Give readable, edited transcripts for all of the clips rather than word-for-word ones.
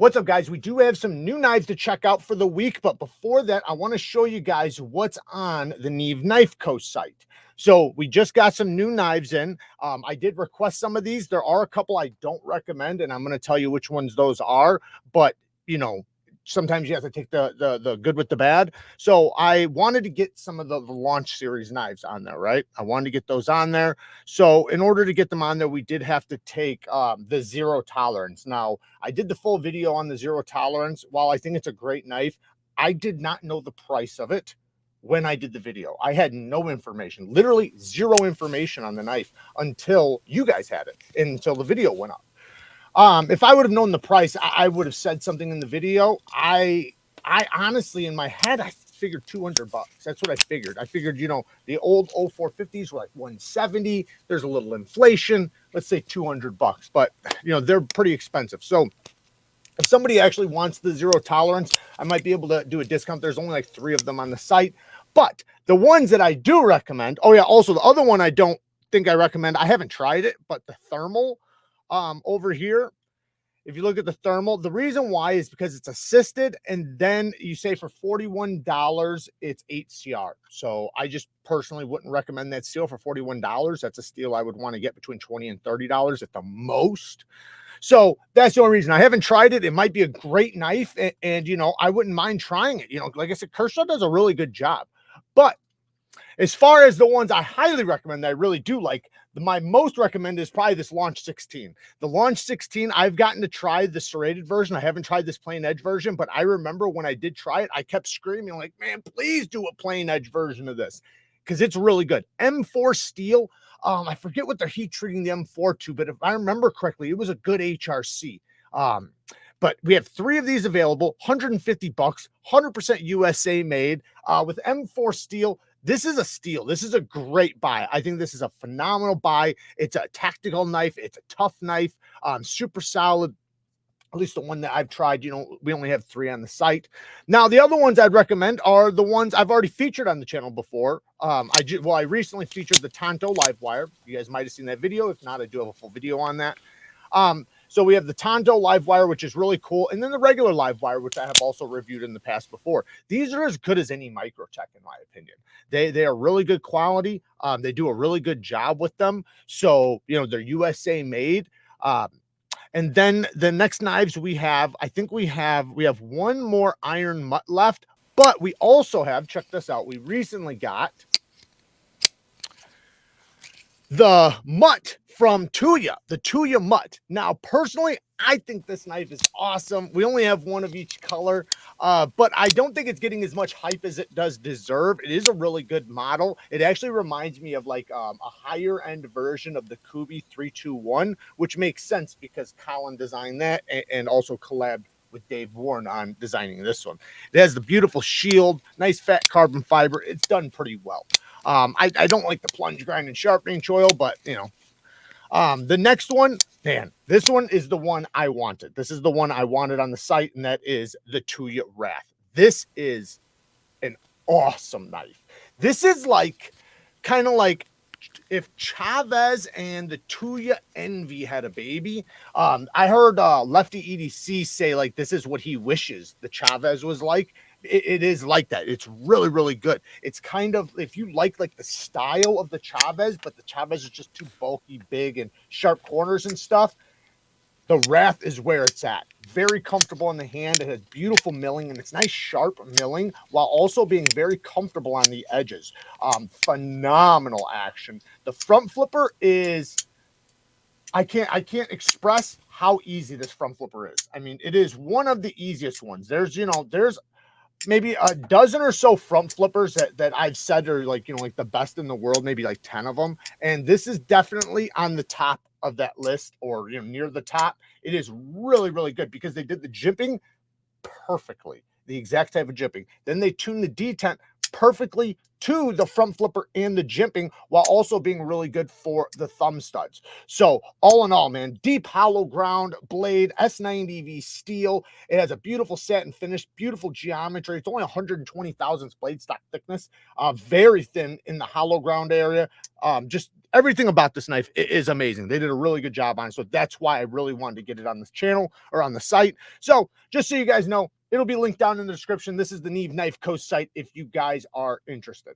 What's up, guys? We do have some new knives to check out for the week, but before that, I want to show you guys what's on the NEEVEKNIVECO site. So we just got some new knives in. I did request some of these. There are a couple I don't recommend, and I'm going to tell you which ones those are. But, you know, sometimes you have to take the good with the bad. So I wanted to get some of the launch series knives on there, right? I wanted to get those on there. So in order to get them on there, we did have to take the zero tolerance. Now, I did the full video on the zero tolerance. While I think it's a great knife, I did not know the price of it when I did the video. I had no information, literally zero information on the knife until you guys had it, until the video went up. If I would have known the price, I would have said something in the video. I honestly, in my head, I figured $200. That's what I figured. I figured, you know, the old 0450s were like 170. There's a little inflation. Let's say $200, but you know, they're pretty expensive. So if somebody actually wants the zero tolerance, I might be able to do a discount. There's only like 3 of them on the site, but the ones that I do recommend. Oh yeah. Also the other one I don't think I recommend. I haven't tried it, but the thermal, over here, if you look at the thermal, the reason why is because it's assisted, and then you say for $41 it's 8 CR. So I just personally wouldn't recommend that steel for $41. That's a steel I would want to get between $20 and $30 at the most. So that's the only reason. I haven't tried it. It might be a great knife, and you know, I wouldn't mind trying it. You know, like I said, Kershaw does a really good job. But as far as the ones I highly recommend that I really do like, my most recommended is probably this Launch 16. The Launch 16, I've gotten to try the serrated version. I haven't tried this plain edge version, but I remember when I did try it, I kept screaming like, man, please do a plain edge version of this, because it's really good. M4 steel. I forget what they're heat treating the M4 to, but if I remember correctly, it was a good HRC. But we have 3 of these available, $150, 100% USA made, with M4 steel. This is a steal. This is a great buy. I think this is a phenomenal buy. It's a tactical knife. It's a tough knife. Super solid. At least the one that I've tried. You know, we only have 3 on the site. Now, the other ones I'd recommend are the ones I've already featured on the channel before. I recently featured the Tonto live wire. You guys might have seen that video. If not, I do have a full video on that. So we have the Tonto live wire, which is really cool. And then the regular live wire, which I have also reviewed in the past before. These are as good as any Microtech, in my opinion. They are really good quality. They do a really good job with them. So, you know, they're USA made. And then the next knives we have, I think we have 1 more iron mutt left, but we also have, check this out. We recently got the mutt from Tuya, the Tuya mutt. Now, personally, I think this knife is awesome. We only have 1 of each color, but I don't think it's getting as much hype as it does deserve. It is a really good model. It actually reminds me of like a higher end version of the KOWBOY 321, which makes sense because Colin designed that and also collabed with Dave Warren on designing this one. It has the beautiful shield, nice fat carbon fiber. It's done pretty well. I don't like the plunge grind and sharpening choil, but you know, the next one, man, this one is the one I wanted. This is the one I wanted on the site, and that is the Tuya Wrath. This is an awesome knife. This is like, kind of like if Chavez and the Tuya Envy had a baby. I heard Lefty EDC say like this is what he wishes the Chavez was like. It is like that. It's really, really good. It's kind of, if you like the style of the Chavez, but the Chavez is just too bulky, big, and sharp corners and stuff, the Wrath is where it's at. Very comfortable in the hand. It has beautiful milling, and it's nice sharp milling while also being very comfortable on the edges. Phenomenal action. The front flipper is, I can't express how easy this front flipper is. I mean, it is one of the easiest ones. There's maybe a dozen or so front flippers that I've said are like, you know, like the best in the world, maybe like 10 of them. And this is definitely on the top of that list, or, you know, near the top. It is really, really good because they did the jimping perfectly, the exact type of jimping. Then they tuned the detent perfectly to the front flipper and the jimping, while also being really good for the thumb studs. So all in all, man, deep hollow ground blade, S90V steel. It has a beautiful satin finish, beautiful geometry. It's only 120 thousandths blade stock thickness, very thin in the hollow ground area. Just everything about this knife is amazing. They did a really good job on it. So that's why I really wanted to get it on this channel or on the site. So just so you guys know, it'll be linked down in the description. This is the NEEVEKNIVECO site if you guys are interested.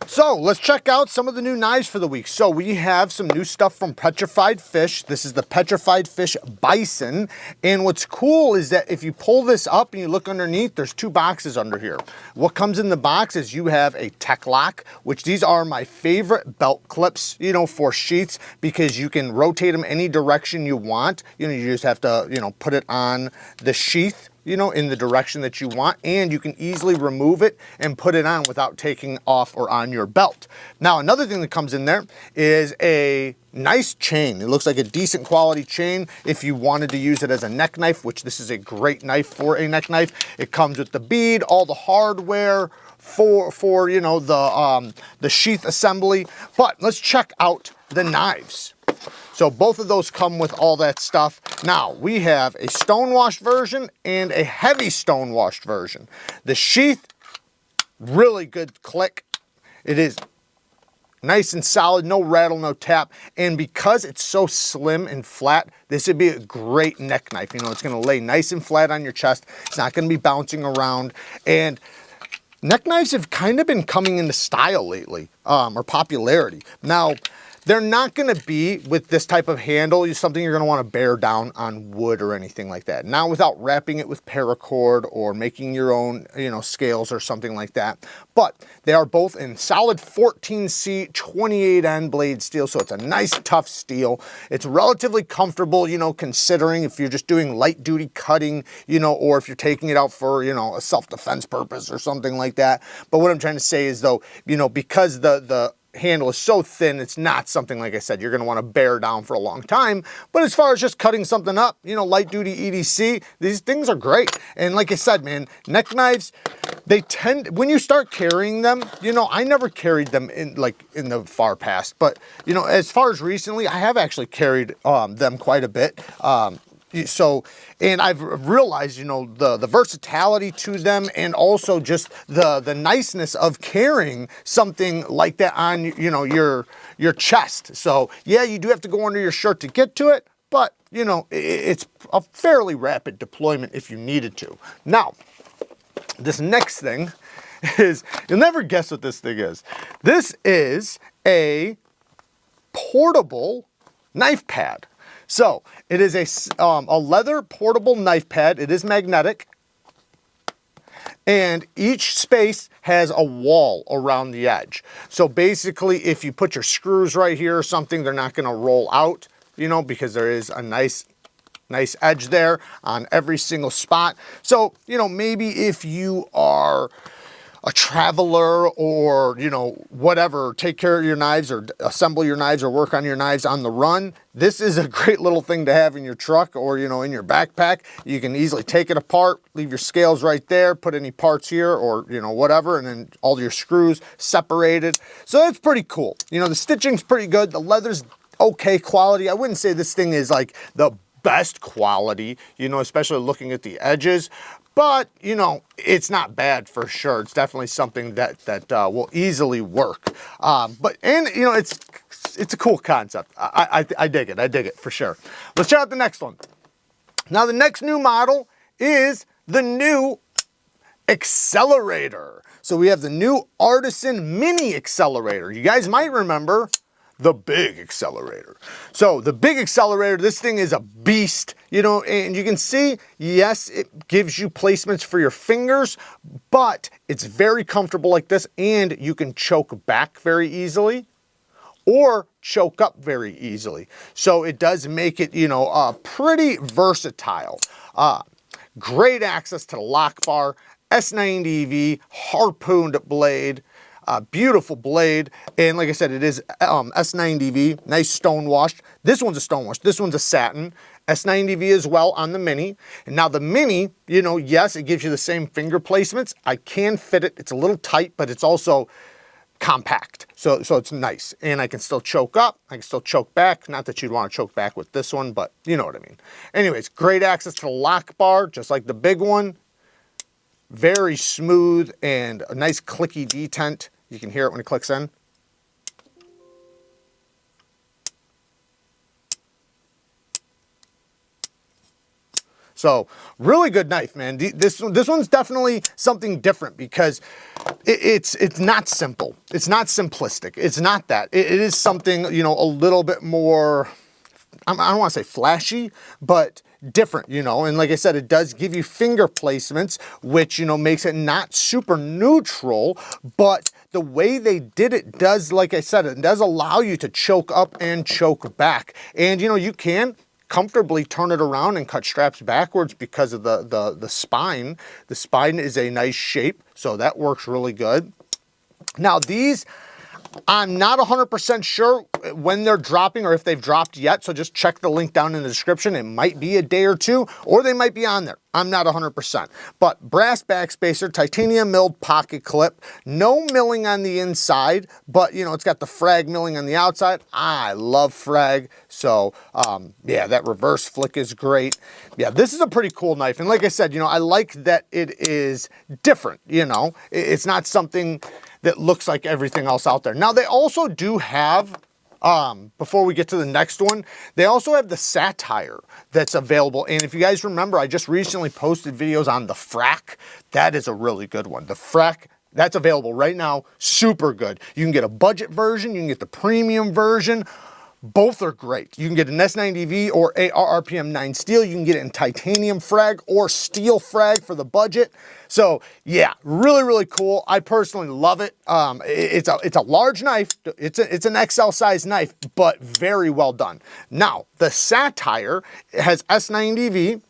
So let's check out some of the new knives for the week. So we have some new stuff from Petrified Fish. This is the Petrified Fish BISON. And what's cool is that if you pull this up and you look underneath, there's two boxes under here. What comes in the box is you have a tech lock, which these are my favorite belt clips, you know, for sheaths, because you can rotate them any direction you want. You know, you just have to, you know, put it on the sheath, you know, in the direction that you want, and you can easily remove it and put it on without taking off or on your belt. Now, another thing that comes in there is a nice chain. It looks like a decent quality chain if you wanted to use it as a neck knife, which this is a great knife for a neck knife. It comes with the bead, all the hardware for you know, the sheath assembly. But let's check out the knives. So both of those come with all that stuff. Now, we have a stone-washed version and a heavy stone-washed version. The sheath, really good click. It is nice and solid, no rattle, no tap. And because it's so slim and flat, this would be a great neck knife. You know, it's gonna lay nice and flat on your chest. It's not gonna be bouncing around. And neck knives have kind of been coming into style lately, or popularity. Now, they're not gonna be, with this type of handle, something you're gonna wanna bear down on wood or anything like that. Not without wrapping it with paracord or making your own, you know, scales or something like that. But they are both in solid 14C 28N blade steel, so it's a nice tough steel. It's relatively comfortable, you know, considering if you're just doing light duty cutting, you know, or if you're taking it out for, you know, a self-defense purpose or something like that. But what I'm trying to say is, though, you know, because the handle is so thin, it's not something, like I said, you're going to want to bear down for a long time. But as far as just cutting something up, you know, light duty EDC, these things are great. And like I said, man, neck knives, they tend, when you start carrying them, you know, I never carried them in the far past, but you know, as far as recently, I have actually carried them quite a bit. So, and I've realized, you know, the versatility to them, and also just the niceness of carrying something like that on, you know, your chest. So yeah, you do have to go under your shirt to get to it, but you know, it's a fairly rapid deployment if you needed to. Now, this next thing is, you'll never guess what this thing is. This is a portable knife pad. So it is a leather portable knife pad. It is magnetic, and each space has a wall around the edge. So basically, if you put your screws right here or something, they're not going to roll out, you know, because there is a nice edge there on every single spot. So, you know, maybe if you are a traveler, or, you know, whatever, take care of your knives or assemble your knives or work on your knives on the run, this is a great little thing to have in your truck or, you know, in your backpack. You can easily take it apart, leave your scales right there, put any parts here or, you know, whatever, and then all your screws separated. So that's pretty cool. You know, the stitching's pretty good. The leather's okay quality. I wouldn't say this thing is like the best quality, you know, especially looking at the edges. But, you know, it's not bad for sure. It's definitely something that will easily work. And you know, it's a cool concept. I dig it. I dig it for sure. Let's check out the next one. Now, the next new model is the new Accelerator. So we have the new Artisan Mini Accelerator. You guys might remember the big Accelerator. So the big Accelerator, this thing is a beast, you know, and you can see, yes, it gives you placements for your fingers, but it's very comfortable like this, and you can choke back very easily or choke up very easily. So it does make it, you know, pretty versatile. Great access to the lock bar, S90V, harpooned blade, beautiful blade, and like I said, it is S90V, nice stone washed. This one's a stone wash, this one's a satin, S90V as well on the mini. And now the mini, you know, yes, it gives you the same finger placements. I can fit it. It's a little tight, but it's also compact. So it's nice. And I can still choke up. I can still choke back. Not that you'd want to choke back with this one, but you know what I mean. Anyways, great access to the lock bar, just like the big one. Very smooth and a nice clicky detent. You can hear it when it clicks in. So really good knife, man. This one's definitely something different because it's not simple. It's not simplistic. It's not that. It is something, you know, a little bit more, I don't want to say flashy, but different, you know. And like I said, it does give you finger placements, which, you know, makes it not super neutral, but the way they did it does, like I said, it does allow you to choke up and choke back. And, you know, you can comfortably turn it around and cut straps backwards because of the spine. The spine is a nice shape, so that works really good. Now these, I'm not 100% sure when they're dropping or if they've dropped yet, so just check the link down in the description. It might be a day or two, or they might be on there. I'm not 100%. But brass backspacer, titanium milled pocket clip, no milling on the inside, but you know, it's got the frag milling on the outside. I love frag, so yeah, that reverse flick is great. Yeah, this is a pretty cool knife, and like I said, you know, I like that it is different, you know. It's not something that looks like everything else out there. Now they also do have, before we get to the next one, they also have the satire that's available. And if you guys remember, I just recently posted videos on the frac. That is a really good one. The frac, that's available right now. Super good. You can get a budget version. You can get the premium version. Both are great. You can get an S90V or a RRPM 9 steel. You can get it in titanium frag or steel frag for the budget. So yeah, really, really cool. I personally love it. It's a large knife. It's an XL size knife, but very well done. Now, the satire has S90V,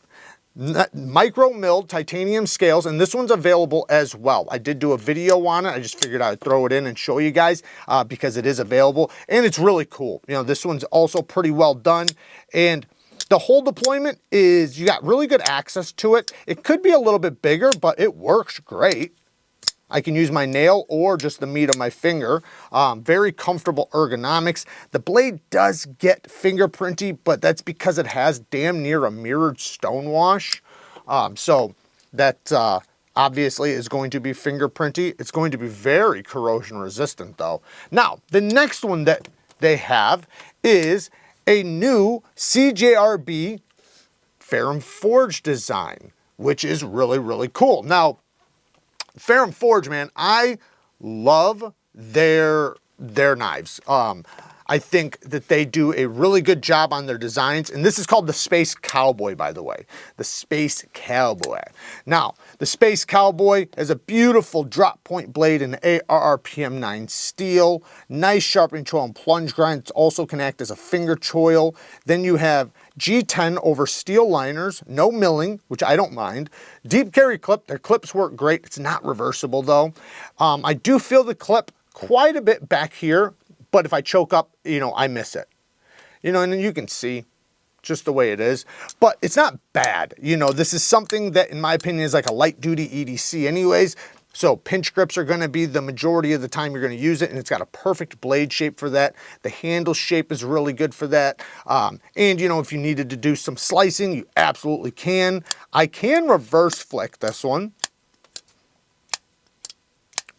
micro milled titanium scales, and this one's available as well. I did do a video on it. I just figured I'd throw it in and show you guys because it is available, and it's really cool. You know, this one's also pretty well done, and the whole deployment is, you got really good access to it. It could be a little bit bigger, but it works great. I can use my nail or just the meat of my finger. Very comfortable ergonomics. The blade does get fingerprinty, but that's because it has damn near a mirrored stonewash. So that obviously is going to be fingerprinty. It's going to be very corrosion resistant though. Now, the next one that they have is a new CJRB Ferrum Forge design, which is really, really cool. Now, Ferrum Forge, man, I love their knives. I think that they do a really good job on their designs, and this is called the Space Cowboy, by the way. The Space Cowboy. Now, the Space Cowboy is a beautiful drop point blade in ARRPM 9 steel, nice sharpening choil and plunge grind. It also can act as a finger choil. Then you have G10 over steel liners, no milling, which I don't mind. Deep carry clip, their clips work great. It's not reversible though. I do feel the clip quite a bit back here, but if I choke up, you know, I miss it. You know, and then you can see just the way it is, but it's not bad. You know, this is something that in my opinion is like a light duty EDC anyways. So pinch grips are gonna be the majority of the time you're gonna use it, and it's got a perfect blade shape for that. The handle shape is really good for that. And you know, if you needed to do some slicing, you absolutely can. I can reverse flick this one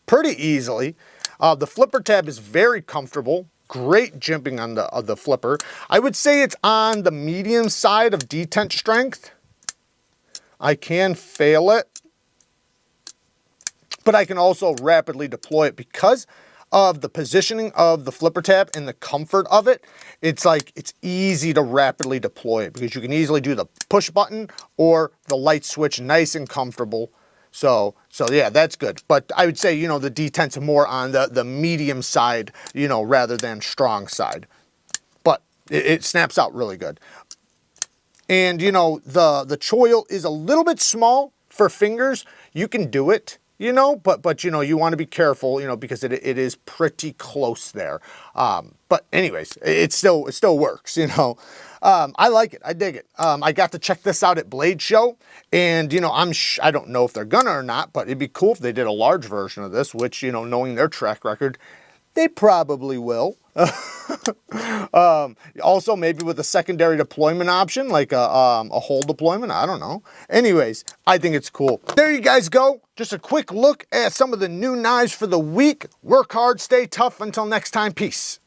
pretty easily. The flipper tab is very comfortable. Great jimping on the flipper. I would say it's on the medium side of detent strength. I can fail it, but I can also rapidly deploy it because of the positioning of the flipper tab and the comfort of it. It's like, it's easy to rapidly deploy it because you can easily do the push button or the light switch, nice and comfortable. So yeah, that's good. But I would say, you know, the detent's more on the medium side, you know, rather than strong side. But it snaps out really good. And, you know, the choil is a little bit small for fingers. You can do it. you know, but you know, you want to be careful, you know, because it is pretty close there. But anyways, it still works, you know. I like it. I dig it. I got to check this out at Blade Show, and you know, I don't know if they're gonna or not, but it'd be cool if they did a large version of this, which, you know, knowing their track record, they probably will. Also maybe with a secondary deployment option, like a whole deployment, I don't know. Anyways, I think it's cool. There you guys go. Just a quick look at some of the new knives for the week. Work hard, stay tough. Until next time, peace.